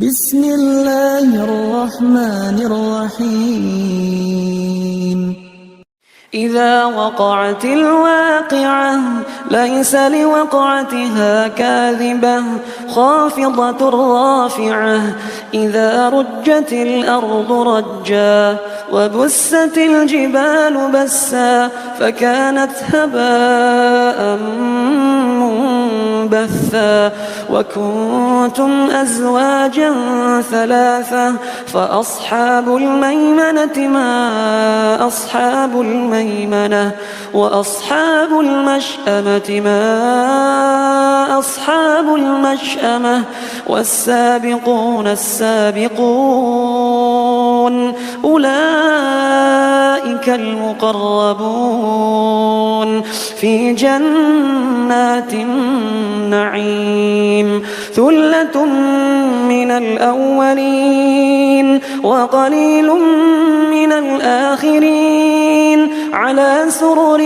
بسم الله الرحمن الرحيم إذا وقعت الواقعة ليس لوقعتها كاذبة خافضة رافعة إذا رجت الأرض رجا وبست الجبال بسا فكانت هباء منبثا وكنتم أزواجا ثلاثة فأصحاب الميمنة ما أصحاب الميمنة وأصحاب المشأمة ما أصحاب المشأمة والسابقون السابقون أولئك المقربون في جنات النعيم ثلة من الأولين وقليل من الآخرين على سرر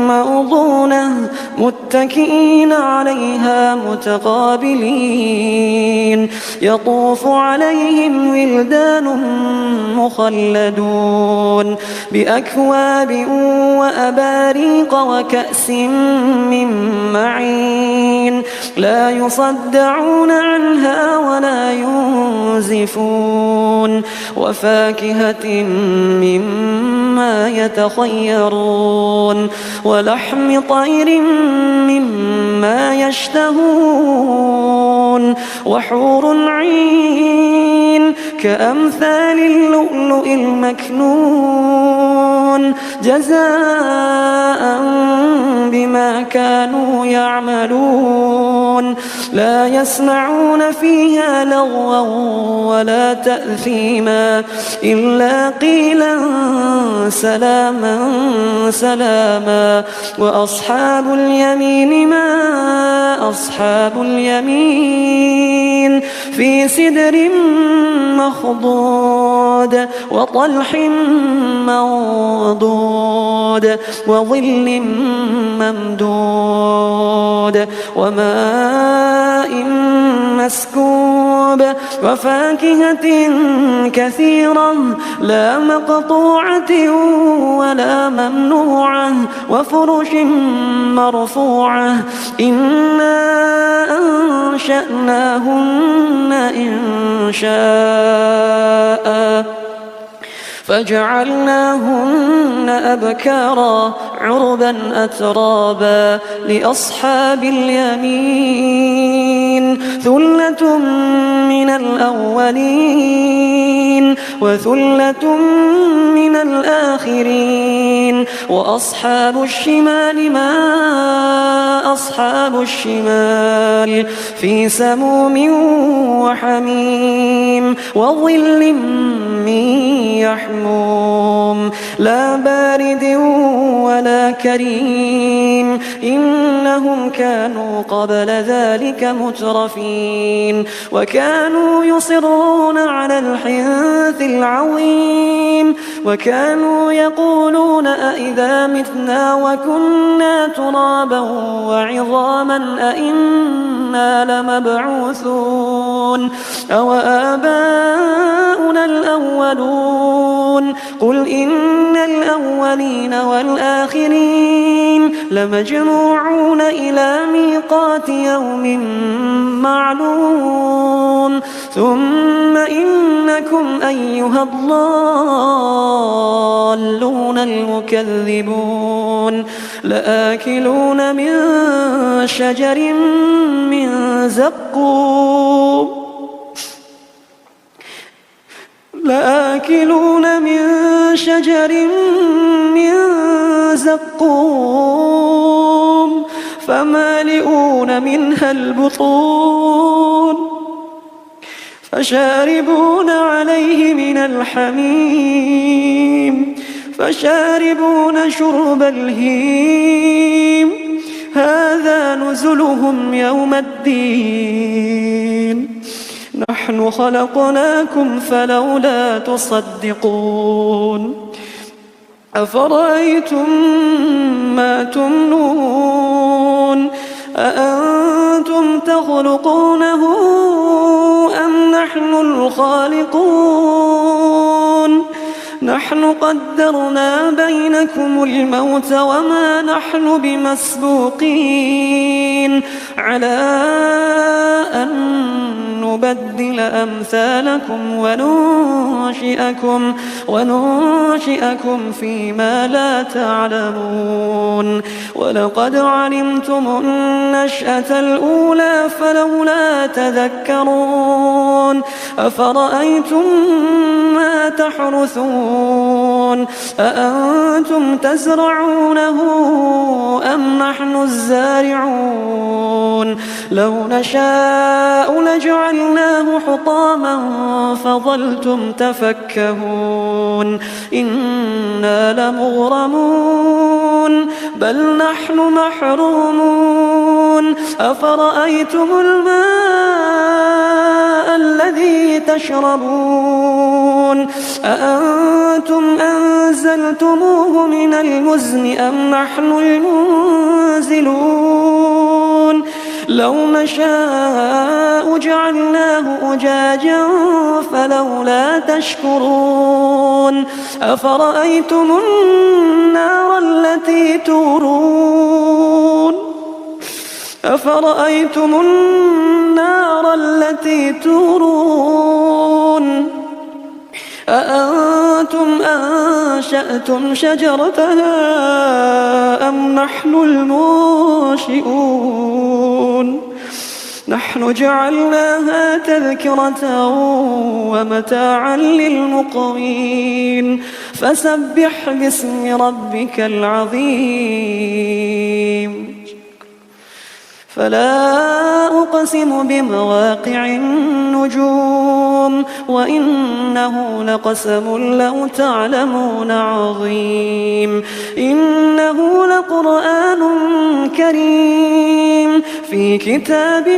موضونة متكئين عليها متقابلين يطوف عليهم ولدان مخلدون بأكواب وأباريق وكأس من معين لا يصدعون عنها ولا ينزفون وفاكهة مما يتخيرون ولحم طير مما يشتهون وحور عين كأمثال اللؤلؤ المكنون جزاء بما كانوا يعملون لا يسمعون فيها لغوا ولا تأثيما إلا قيلا سلاما سلاما وأصحاب اليمين ما أصحاب اليمين في سدر مخضود وطلح منضود وظل ممدود وماء مسكوب وفاكهة كثيرة لا مقطوعة ولا ممنوعة وفرش مرفوعة إنا أنشأناهن إنشاء فجعلناهن أبكارا عربا أترابا لأصحاب اليمين ثلة من الأولين وثلة من الآخرين وأصحاب الشمال ما أصحاب الشمال في سموم وحميم وظل من يحموم لا بارد ولا كريم إنهم كانوا قبل ذلك مترفين وكانوا يصرون على الحنث العظيم وكانوا يقولون أئذا متنا وكنا ترابا وعظاما أئنا لمبعوثون أو آباؤنا الأولون قل إن الأولين والآخرين لمجموعون إلى ميقات يوم معلوم ثم إنكم أيها الضالون المكذبون لآكلون من شجر من زقوم لآكلون من شجر من زقوم فمالئون منها البطون فشاربون عليه من الحميم فشاربون شرب الهيم هذا نزلهم يوم الدين نحن خلقناكم فلولا تصدقون أفرأيتم ما تمنون أأنتم تخلقونه أم الخالقون نحن قدرنا بينكم الموت وما نحن بمسبوقين على أن نبدل أمثالكم وننشئكم فيما لا تعلمون ولقد علمتم النشأة الأولى فلولا تذكرون أفرأيتم ما تحرثون أأنتم تزرعونه أم نحن الزارعون لو نشاء لجعلناه حطاما فظلتم تفكهون إنا لمغرمون بل نحن محرومون أفرأيتم الماء الذي تشربون أأنتم أنزلتموه من المزن أم نحن المنزلون لو نشاء جعلناه أجاجا فلولا تشكرون أفرأيتم النار التي تورون أأنتم أنشأتم شجرتها أم نحن المنشئون نحن جعلناها تذكرة ومتاعا للمقوين فسبح باسم ربك العظيم فلا أقسم بمواقع النجوم وإنه لقسم لو تعلمون عظيم إنه لقرآن كريم في كتاب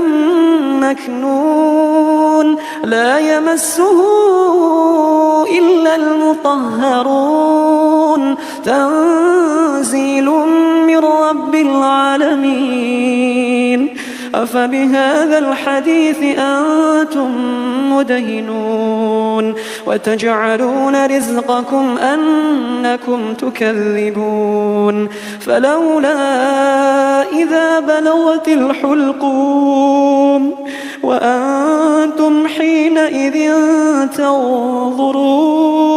مكنون لا يمسه إلا المطهرون تنزيل من رب العالمين أفبهذا الحديث أنتم مدهنون وتجعلون رزقكم أنكم تكذبون فلولا إذا بلغت الحلقوم وأنتم حينئذ تنظرون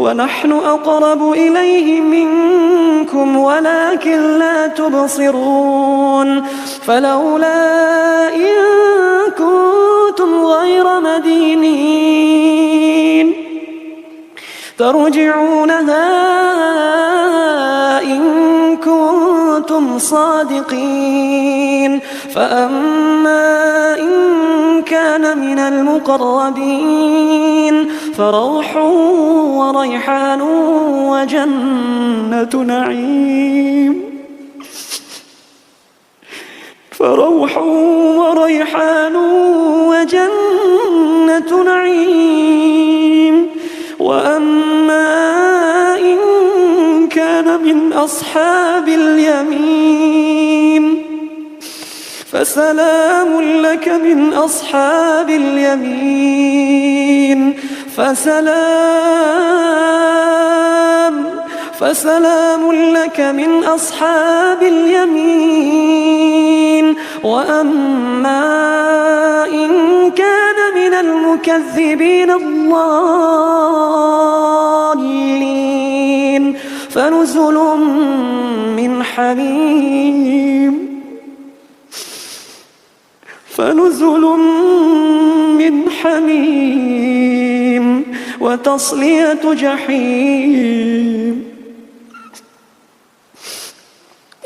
ونحن أقرب إليه منكم ولكن لا تبصرون فلولا إن كنتم غير مدينين ترجعونها إن كنتم صادقين فأما إن كان من المقربين فروح وريحان وجنة نعيم وأما إن كان من أصحاب اليمين فسلام لك من أصحاب اليمين فسلام لك من أصحاب اليمين وأما إن كان من المكذبين الضالين فنزل من حميم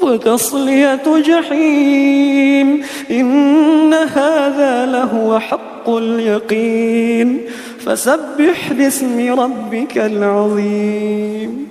وتصلية جحيم إن هذا لهو حق اليقين فسبح باسم ربك العظيم